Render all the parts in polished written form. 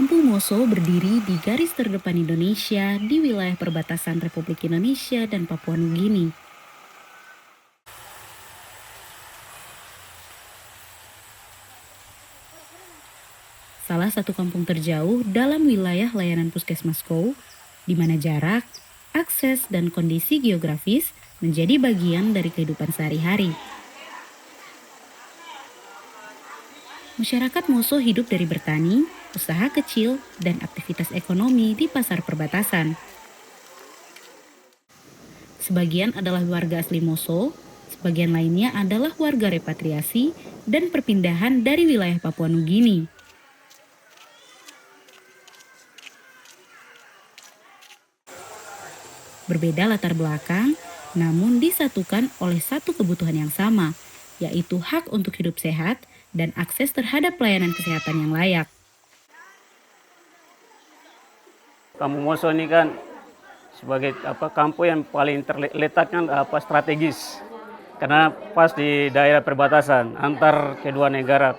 Kampung Moso berdiri di garis terdepan Indonesia di wilayah perbatasan Republik Indonesia dan Papua Nugini. Salah satu kampung terjauh dalam wilayah layanan Puskesmas Kou, di mana jarak, akses, dan kondisi geografis menjadi bagian dari kehidupan sehari-hari. Masyarakat Moso hidup dari bertani, usaha kecil, dan aktivitas ekonomi di pasar perbatasan. Sebagian adalah warga asli Moso, sebagian lainnya adalah warga repatriasi dan perpindahan dari wilayah Papua Nugini. Berbeda latar belakang, namun disatukan oleh satu kebutuhan yang sama, yaitu hak untuk hidup sehat dan akses terhadap pelayanan kesehatan yang layak. Kampung Moso ini kan sebagai kampung yang paling terletakkan strategis, karena pas di daerah perbatasan antar kedua negara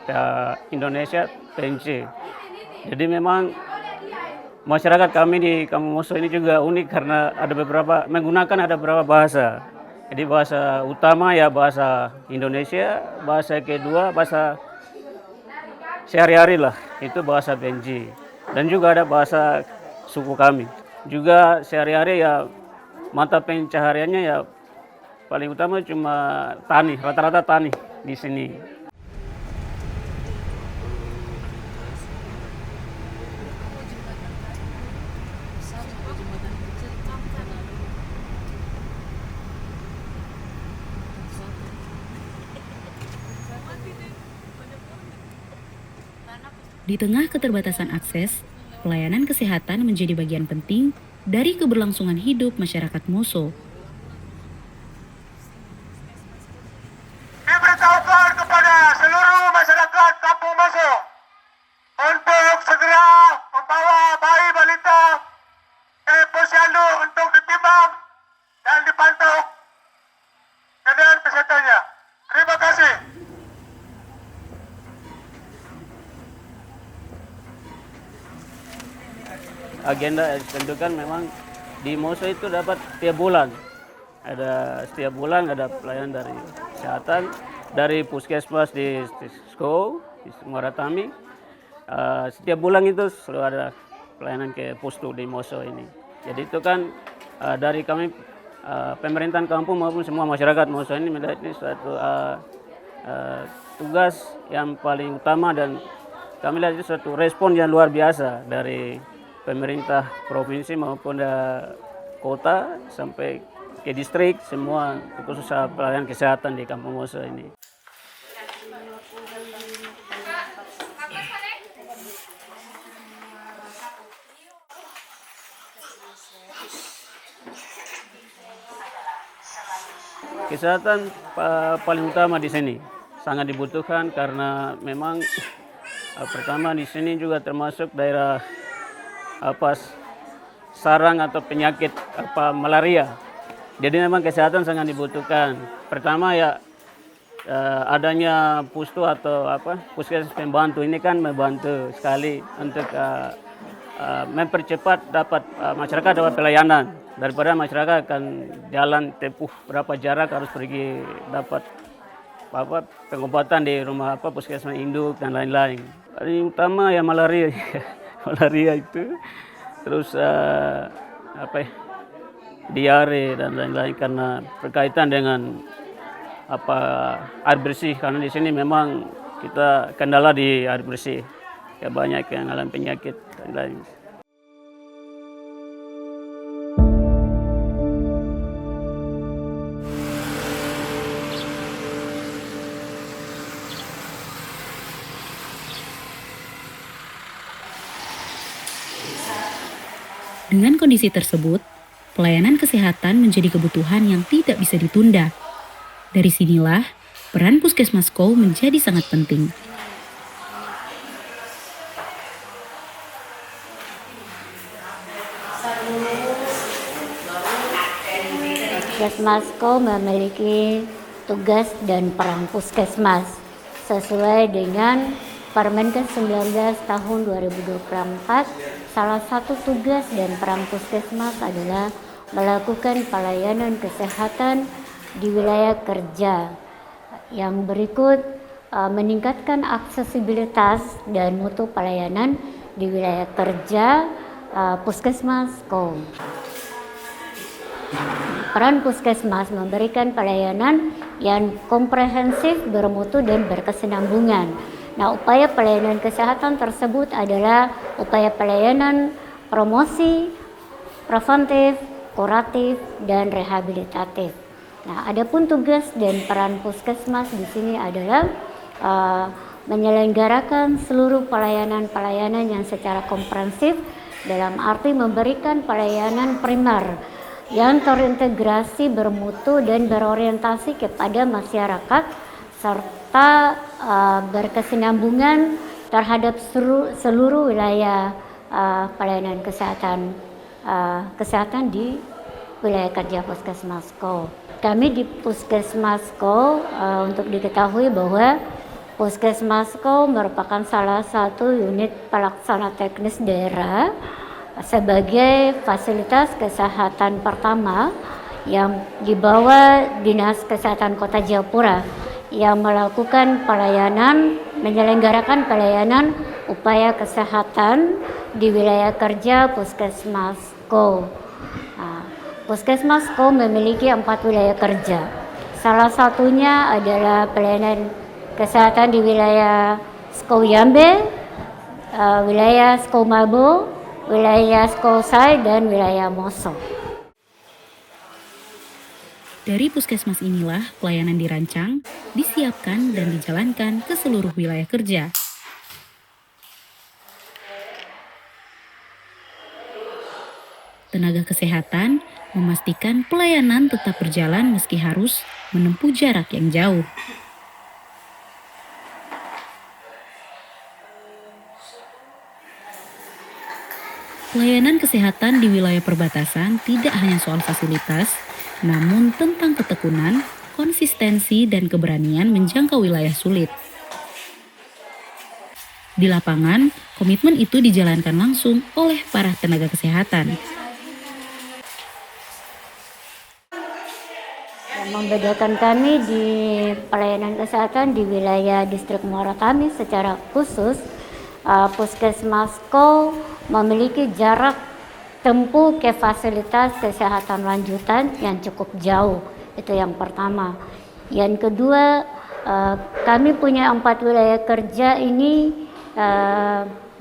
Indonesia PNC. Jadi memang masyarakat kami di Kampung Moso ini juga unik karena ada beberapa bahasa. Jadi bahasa utama ya bahasa Indonesia, bahasa kedua bahasa sehari-hari lah, itu bahasa Benji. Dan juga ada bahasa suku kami. Juga sehari-hari ya mata pencahariannya ya paling utama cuma tani, rata-rata tani di sini. Di tengah keterbatasan akses, pelayanan kesehatan menjadi bagian penting dari keberlangsungan hidup masyarakat Moso. Diberitahukan kepada seluruh masyarakat Kampung Moso untuk segera membawa bayi balita ke posyandu untuk ditimbang dan dipantau keadaan kesehatannya. Terima kasih. Agenda ditentukan memang di Moso itu dapat setiap bulan. Setiap bulan ada pelayanan dari kesehatan, dari puskesmas di Sko, di Muaratami. Setiap bulan itu selalu ada pelayanan ke pustu di Moso ini. Jadi itu kan dari kami pemerintahan kampung maupun semua masyarakat Moso ini melihat ini suatu tugas yang paling utama, dan kami lihat itu suatu respon yang luar biasa dari pemerintah provinsi maupun kota sampai ke distrik, semua khusus pelayanan kesehatan di Kampung Moso ini. Kesehatan paling utama di sini, sangat dibutuhkan karena memang pertama di sini juga termasuk daerah sarang atau penyakit malaria. Jadi memang kesehatan sangat dibutuhkan. Pertama ya adanya pustu atau puskesmas pembantu ini kan membantu sekali untuk mempercepat masyarakat dapat pelayanan, daripada masyarakat akan jalan tempuh berapa jarak harus pergi dapat pengobatan di rumah puskesmas induk dan lain-lain. Paling utama ya malaria. Malaria itu, terus diare dan lain-lain karena berkaitan dengan air bersih, karena di sini memang kita kendala di air bersih, ya banyak yang alami penyakit dan lain. Dengan kondisi tersebut, pelayanan kesehatan menjadi kebutuhan yang tidak bisa ditunda. Dari sinilah, peran Puskesmas Kou menjadi sangat penting. Puskesmas Kou memiliki tugas dan peran puskesmas sesuai dengan Permenkes 19 tahun 2024, salah satu tugas dan peran puskesmas adalah melakukan pelayanan kesehatan di wilayah kerja. Yang berikut meningkatkan aksesibilitas dan mutu pelayanan di wilayah kerja puskesmas KOM. Peran puskesmas memberikan pelayanan yang komprehensif, bermutu, dan berkesinambungan. Nah, upaya pelayanan kesehatan tersebut adalah upaya pelayanan promosi, preventif, kuratif, dan rehabilitatif. Nah, adapun tugas dan peran puskesmas di sini adalah menyelenggarakan seluruh pelayanan-pelayanan yang secara komprehensif, dalam arti memberikan pelayanan primer yang terintegrasi, bermutu, dan berorientasi kepada masyarakat, serta berkesinambungan terhadap seluruh wilayah pelayanan kesehatan di wilayah kerja Puskesmasko. Kami di Puskesmasko untuk diketahui bahwa Puskesmasko merupakan salah satu unit pelaksana teknis daerah sebagai fasilitas kesehatan pertama yang dibawa Dinas Kesehatan Kota Jayapura yang melakukan menyelenggarakan pelayanan upaya kesehatan di wilayah kerja Puskesmasko. Puskesmasko memiliki 4 wilayah kerja. Salah satunya adalah pelayanan kesehatan di wilayah Skowyambe, wilayah Skomabo, wilayah Skosai, dan wilayah Moso. Dari puskesmas inilah pelayanan dirancang, disiapkan, dan dijalankan ke seluruh wilayah kerja. Tenaga kesehatan memastikan pelayanan tetap berjalan meski harus menempuh jarak yang jauh. Pelayanan kesehatan di wilayah perbatasan tidak hanya soal fasilitas, namun tentang ketekunan, konsistensi, dan keberanian menjangkau wilayah sulit. Di lapangan, komitmen itu dijalankan langsung oleh para tenaga kesehatan. Yang membedakan kami di pelayanan kesehatan di wilayah distrik Muara Tami secara khusus, Puskesmasko memiliki jarak tempuh ke fasilitas kesehatan lanjutan yang cukup jauh. Itu yang pertama. Yang kedua, kami punya 4 wilayah kerja ini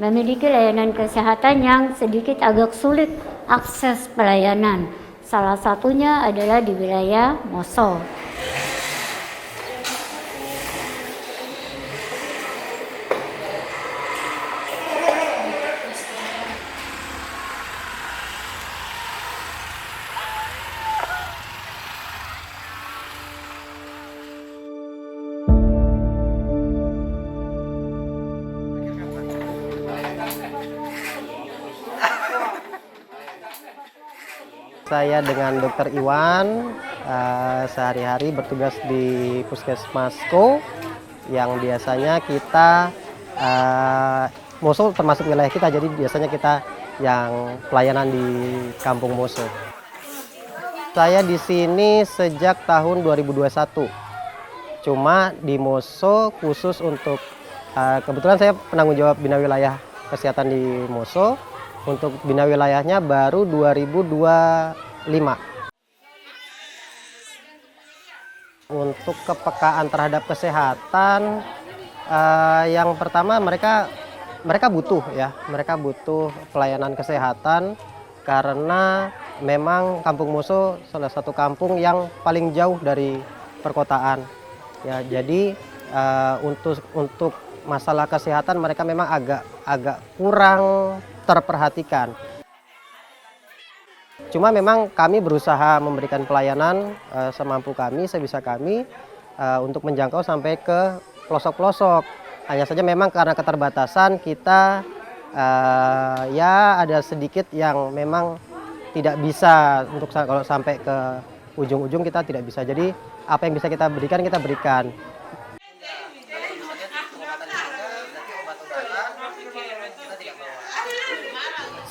memiliki layanan kesehatan yang sedikit agak sulit akses pelayanan. Salah satunya adalah di wilayah Moso. Saya dengan Dr. Iwan sehari-hari bertugas di Puskesmasko yang biasanya kita Moso termasuk wilayah kita, jadi biasanya kita yang pelayanan di Kampung Moso. Saya di sini sejak tahun 2021. Cuma di Moso khusus untuk kebetulan saya penanggung jawab bina wilayah kesehatan di Moso. Untuk bina wilayahnya baru 2025. Untuk kepekaan terhadap kesehatan, yang pertama mereka butuh pelayanan kesehatan karena memang Kampung Moso salah satu kampung yang paling jauh dari perkotaan. Ya, jadi untuk masalah kesehatan mereka memang agak kurang terperhatikan. Cuma memang kami berusaha memberikan pelayanan semampu kami, sebisa kami untuk menjangkau sampai ke pelosok-pelosok. Hanya saja memang karena keterbatasan kita ya ada sedikit yang memang tidak bisa untuk kalau sampai ke ujung-ujung kita tidak bisa. Jadi apa yang bisa kita berikan kita berikan.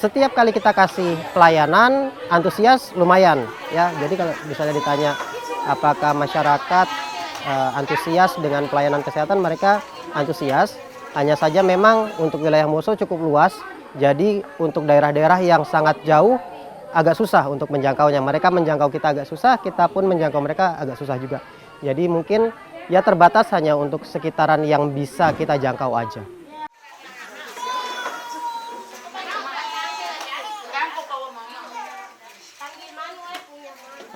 setiap kali kita kasih pelayanan, antusias lumayan ya. Jadi kalau misalnya ditanya apakah masyarakat antusias dengan pelayanan kesehatan, mereka antusias. Hanya saja memang untuk wilayah Moso cukup luas, jadi untuk daerah-daerah yang sangat jauh agak susah untuk menjangkaunya. Mereka menjangkau kita agak susah, kita pun menjangkau mereka agak susah juga. Jadi mungkin ya terbatas hanya untuk sekitaran yang bisa kita jangkau aja.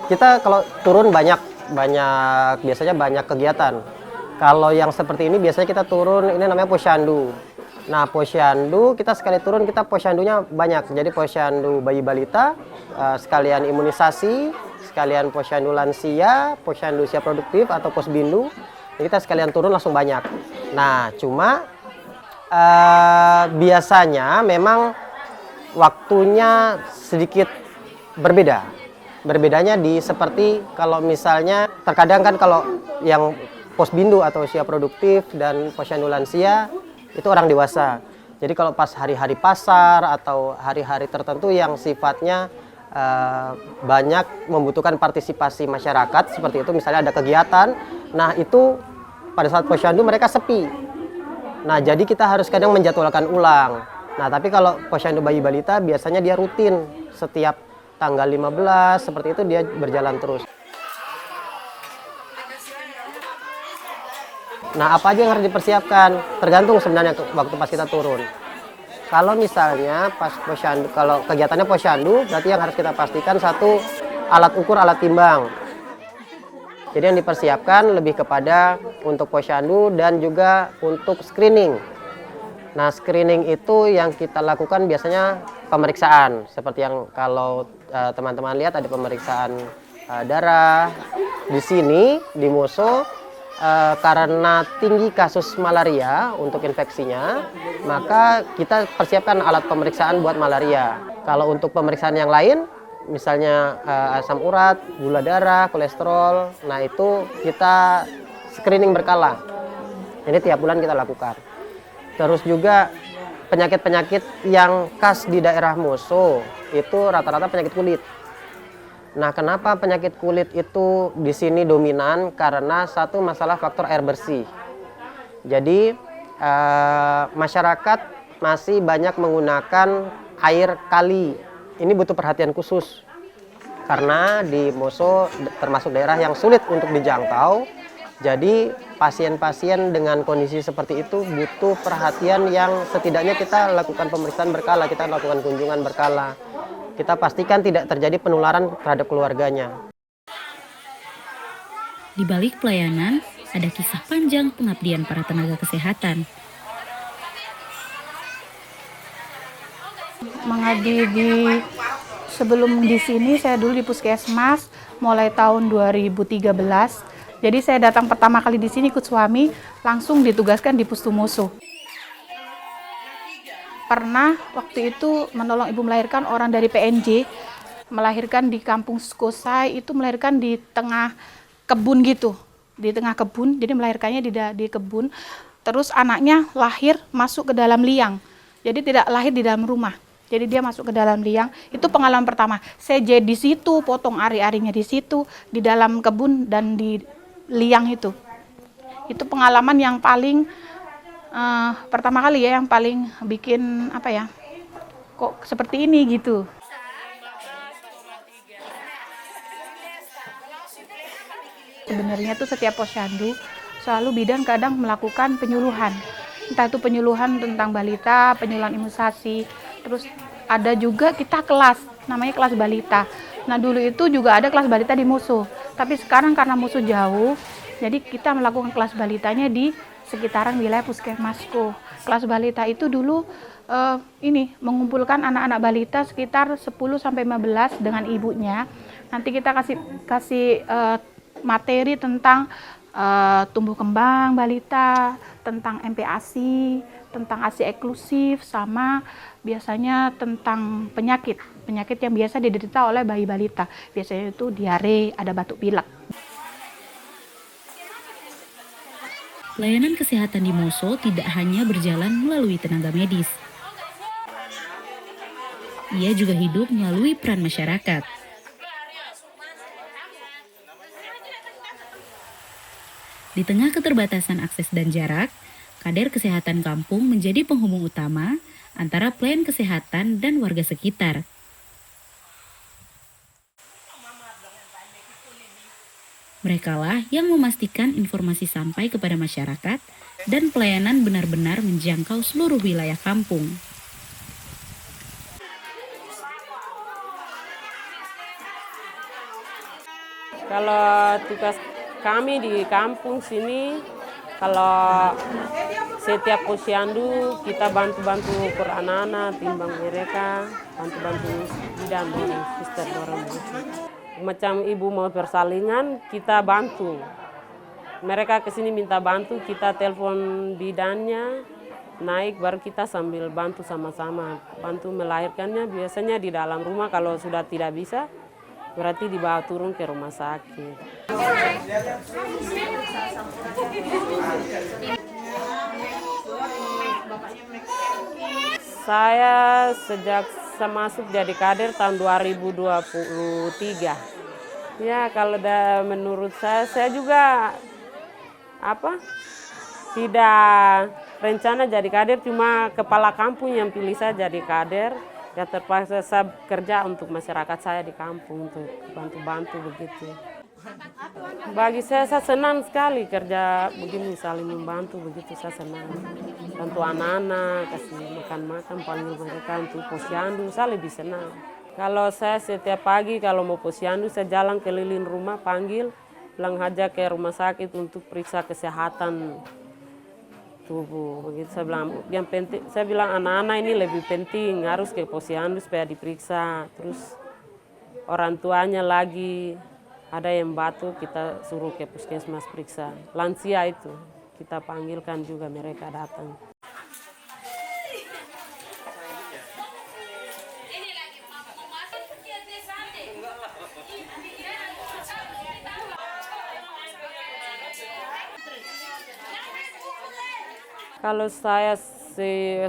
Kita kalau turun biasanya banyak kegiatan. Kalau yang seperti ini biasanya kita turun, ini namanya posyandu. Nah, posyandu kita sekali turun kita posyandunya banyak. Jadi posyandu bayi balita, sekalian imunisasi, sekalian posyandu lansia, posyandu usia produktif atau posbindu. Jadi kita sekalian turun langsung banyak. Nah, cuma biasanya memang waktunya sedikit berbeda. Berbedanya di seperti kalau misalnya terkadang kan kalau yang posbindu atau usia produktif dan posyandu lansia itu orang dewasa. Jadi kalau pas hari-hari pasar atau hari-hari tertentu yang sifatnya banyak membutuhkan partisipasi masyarakat seperti itu, misalnya ada kegiatan, nah itu pada saat posyandu mereka sepi. Nah jadi kita harus kadang menjadwalkan ulang. Nah tapi kalau posyandu bayi balita biasanya dia rutin setiap tanggal 15 seperti itu dia berjalan terus. Nah, apa aja yang harus dipersiapkan? Tergantung sebenarnya waktu pas kita turun. Kalau misalnya pas posyandu, kalau kegiatannya posyandu, berarti yang harus kita pastikan satu alat ukur, alat timbang. Jadi yang dipersiapkan lebih kepada untuk posyandu dan juga untuk screening. Nah, screening itu yang kita lakukan biasanya pemeriksaan. Seperti yang kalau teman-teman lihat ada pemeriksaan darah. Di sini, di Moso, karena tinggi kasus malaria untuk infeksinya, maka kita persiapkan alat pemeriksaan buat malaria. Kalau untuk pemeriksaan yang lain, misalnya asam urat, gula darah, kolesterol, nah itu kita screening berkala. Ini tiap bulan kita lakukan. Terus juga penyakit-penyakit yang khas di daerah Moso itu rata-rata penyakit kulit. Nah, kenapa penyakit kulit itu di sini dominan? Karena satu masalah faktor air bersih. Jadi masyarakat masih banyak menggunakan air kali. Ini butuh perhatian khusus karena di Moso termasuk daerah yang sulit untuk dijangkau. Jadi pasien-pasien dengan kondisi seperti itu butuh perhatian yang setidaknya kita lakukan pemeriksaan berkala, kita lakukan kunjungan berkala. Kita pastikan tidak terjadi penularan terhadap keluarganya. Di balik pelayanan, ada kisah panjang pengabdian para tenaga kesehatan. Mengabdi sebelum di sini saya dulu di Puskesmas mulai tahun 2013. Jadi saya datang pertama kali di sini ikut suami, langsung ditugaskan di Pustu Moso. Pernah waktu itu menolong ibu melahirkan orang dari PNJ, melahirkan di kampung Skosai, itu melahirkan di tengah kebun gitu, di tengah kebun, jadi melahirkannya di kebun. Terus anaknya lahir masuk ke dalam liang, jadi tidak lahir di dalam rumah. Jadi dia masuk ke dalam liang, itu pengalaman pertama. Saya jadi di situ, potong ari-arinya di situ, di dalam kebun dan di liang itu. Itu pengalaman yang paling pertama kali ya, yang paling bikin apa ya, kok seperti ini gitu. Sebenarnya tuh setiap posyandu selalu bidan kadang melakukan penyuluhan. Entah itu penyuluhan tentang balita, penyuluhan imunisasi, terus ada juga kita kelas, namanya kelas balita. Nah dulu itu juga ada kelas balita di Moso, tapi sekarang karena Moso jauh, jadi kita melakukan kelas balitanya di sekitaran wilayah Puskesmasko. Kelas balita itu dulu mengumpulkan anak-anak balita sekitar 10-15 dengan ibunya. Nanti kita kasih materi tentang tumbuh kembang balita, tentang MPASI, tentang ASI eksklusif, sama biasanya tentang penyakit yang biasa diderita oleh bayi balita. Biasanya itu diare, ada batuk pilek. Layanan kesehatan di Moso tidak hanya berjalan melalui tenaga medis. ia juga hidup melalui peran masyarakat. Di tengah keterbatasan akses dan jarak, kader kesehatan kampung menjadi penghubung utama antara pelayan kesehatan dan warga sekitar. Merekalah yang memastikan informasi sampai kepada masyarakat dan pelayanan benar-benar menjangkau seluruh wilayah kampung. Kalau tugas kami di kampung sini, kalau setiap posyandu kita bantu-bantu ukur anak-anak, timbang mereka, bantu-bantu bidan dari suster dorong begitu. Macam ibu mau persalingan, kita bantu. Mereka kesini minta bantu, kita telepon bidannya, naik baru kita sambil bantu sama-sama. Bantu melahirkannya biasanya di dalam rumah, kalau sudah tidak bisa, berarti dibawa turun ke rumah sakit. Saya sejak saya masuk jadi kader tahun 2023. Ya kalau menurut saya juga tidak rencana jadi kader, cuma kepala kampung yang pilih saya jadi kader. Ya terpaksa saya kerja untuk masyarakat saya di kampung, untuk bantu-bantu begitu. Bagi saya senang sekali kerja begini, saling membantu begitu, saya senang. Bantu anak-anak, kasih makan-makan, panggil mereka untuk posyandu, saya lebih senang. Kalau saya setiap pagi kalau mau posyandu, saya jalan keliling rumah, panggil, bilang aja ke rumah sakit untuk periksa kesehatan tubuh. Begitu saya bilang, yang penting, saya bilang anak-anak ini lebih penting, harus ke posyandu supaya diperiksa. Terus orang tuanya lagi ada yang batuk, kita suruh ke puskesmas periksa. Lansia itu kita panggilkan juga, mereka datang. Kalau saya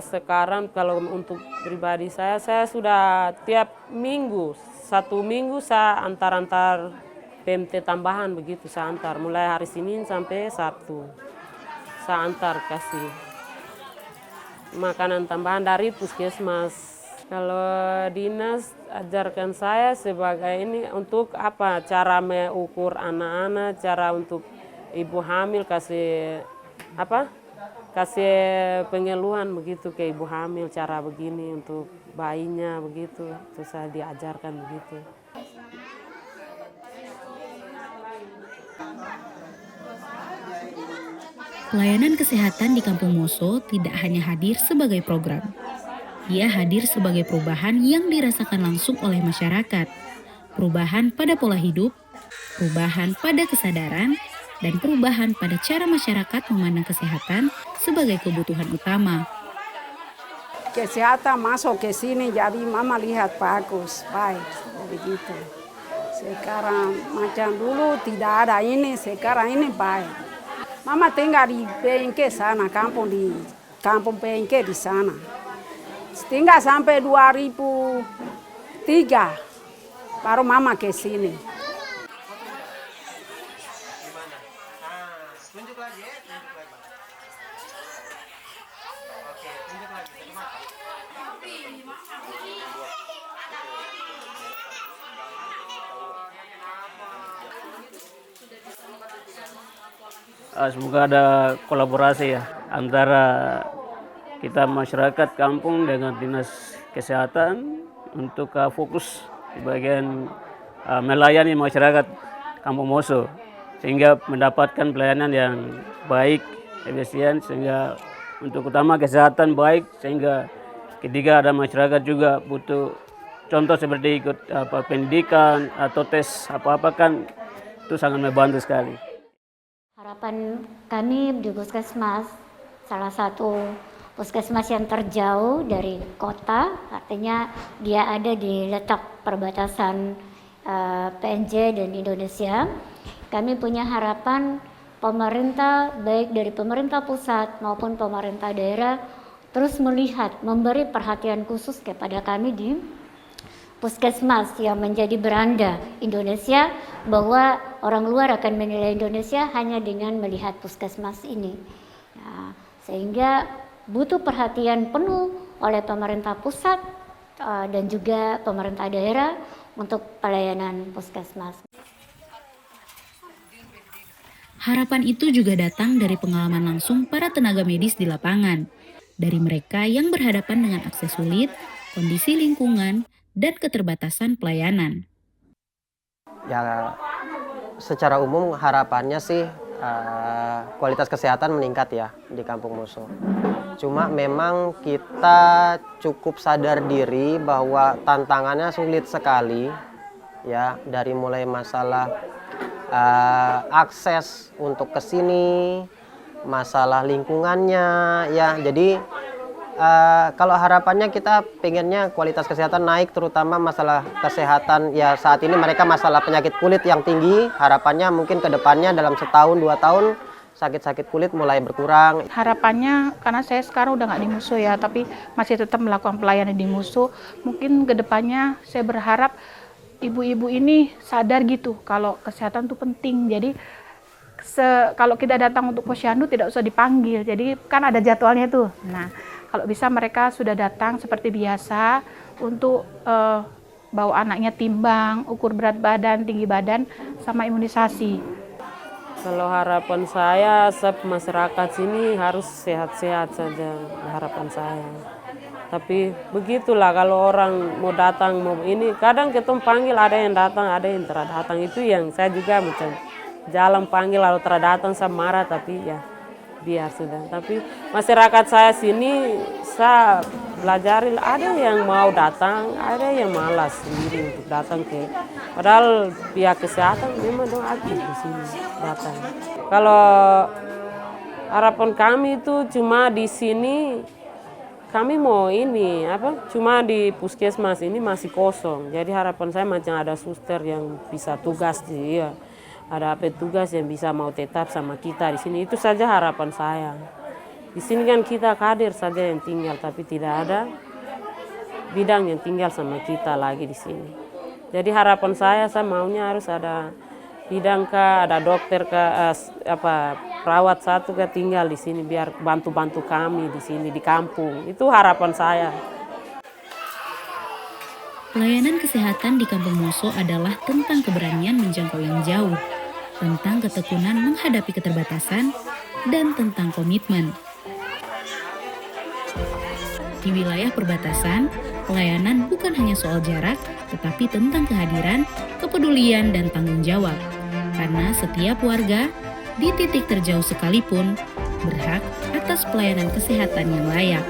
sekarang, kalau untuk pribadi saya sudah tiap minggu, 1 minggu saya antar-antar PMT tambahan begitu, saya antar mulai hari Senin sampai Sabtu. Saya antar kasih makanan tambahan dari puskesmas. Kalau dinas ajarkan saya sebagai ini untuk cara mengukur anak-anak, cara untuk ibu hamil kasih pengeluhan begitu ke ibu hamil, cara begini untuk bayinya begitu, terus saya diajarkan begitu. Pelayanan kesehatan di Kampung Moso tidak hanya hadir sebagai program. Ia hadir sebagai perubahan yang dirasakan langsung oleh masyarakat. Perubahan pada pola hidup, perubahan pada kesadaran, dan perubahan pada cara masyarakat memandang kesehatan sebagai kebutuhan utama. Kesehatan masuk ke sini, jadi mama lihat bagus, baik, begitu. Sekarang macam dulu tidak ada ini, sekarang ini baik. Mama tinggal di Pengke sana, kampung Pengke di sana. Tinggal sampai 2003, baru mama ke sini. Semoga ada kolaborasi ya antara kita masyarakat kampung dengan dinas kesehatan untuk fokus di bagian melayani masyarakat Kampung Moso sehingga mendapatkan pelayanan yang baik, efisien, sehingga untuk utama kesehatan baik, sehingga ketiga ada masyarakat juga butuh contoh seperti ikut pendidikan atau tes apa-apa kan itu sangat membantu sekali. Harapan kami di puskesmas, salah satu puskesmas yang terjauh dari kota, artinya dia ada di letak perbatasan PNJ dan Indonesia. Kami punya harapan pemerintah, baik dari pemerintah pusat maupun pemerintah daerah, terus melihat, memberi perhatian khusus kepada kami di puskesmas yang menjadi beranda Indonesia, bahwa orang luar akan menilai Indonesia hanya dengan melihat puskesmas ini. Nah, sehingga butuh perhatian penuh oleh pemerintah pusat dan juga pemerintah daerah untuk pelayanan puskesmas. Harapan itu juga datang dari pengalaman langsung para tenaga medis di lapangan, dari mereka yang berhadapan dengan akses sulit, kondisi lingkungan, dan keterbatasan pelayanan. Ya, secara umum harapannya sih kualitas kesehatan meningkat ya di Kampung Muso. Cuma memang kita cukup sadar diri bahwa tantangannya sulit sekali ya, dari mulai masalah akses untuk ke sini, masalah lingkungannya ya. Jadi kalau harapannya kita pengennya kualitas kesehatan naik, terutama masalah kesehatan ya. Saat ini mereka masalah penyakit kulit yang tinggi, harapannya mungkin ke depannya dalam setahun 2 tahun sakit-sakit kulit mulai berkurang. Harapannya, karena saya sekarang udah nggak di Muso ya, tapi masih tetap melakukan pelayanan di Muso, mungkin ke depannya saya berharap ibu-ibu ini sadar gitu kalau kesehatan itu penting. Jadi kalau kita datang untuk posyandu tidak usah dipanggil, jadi kan ada jadwalnya tuh. Nah, kalau bisa mereka sudah datang seperti biasa untuk bawa anaknya timbang, ukur berat badan, tinggi badan, sama imunisasi. Kalau harapan saya, masyarakat sini harus sehat-sehat saja, harapan saya. Tapi begitulah, kalau orang mau datang, mau ini, kadang kita panggil ada yang datang, ada yang tidak datang. Itu yang saya juga macam jalan panggil, lalu tidak datang, saya marah, tapi ya biar sudah. Tapi masyarakat saya sini, saya belajari, ada yang mau datang, ada yang malas sendiri untuk datang ke. Padahal pihak kesehatan memang dong aktif di sini datang. Kalau harapan kami itu cuma di sini, kami mau ini cuma di puskesmas ini masih kosong. Jadi harapan saya macam ada suster yang bisa tugas ada petugas yang bisa mau tetap sama kita di sini. Itu saja harapan saya. Di sini kan kita kader saja yang tinggal, tapi tidak ada bidang yang tinggal sama kita lagi di sini. Jadi harapan saya maunya harus ada bidang ada dokter perawat satu tinggal di sini biar bantu-bantu kami di sini di kampung. Itu harapan saya. Pelayanan kesehatan di Kampung Muso adalah tentang keberanian menjangkau yang jauh, tentang ketekunan menghadapi keterbatasan, dan tentang komitmen. Di wilayah perbatasan, pelayanan bukan hanya soal jarak, tetapi tentang kehadiran, kepedulian, dan tanggung jawab. Karena setiap warga, di titik terjauh sekalipun, berhak atas pelayanan kesehatan yang layak.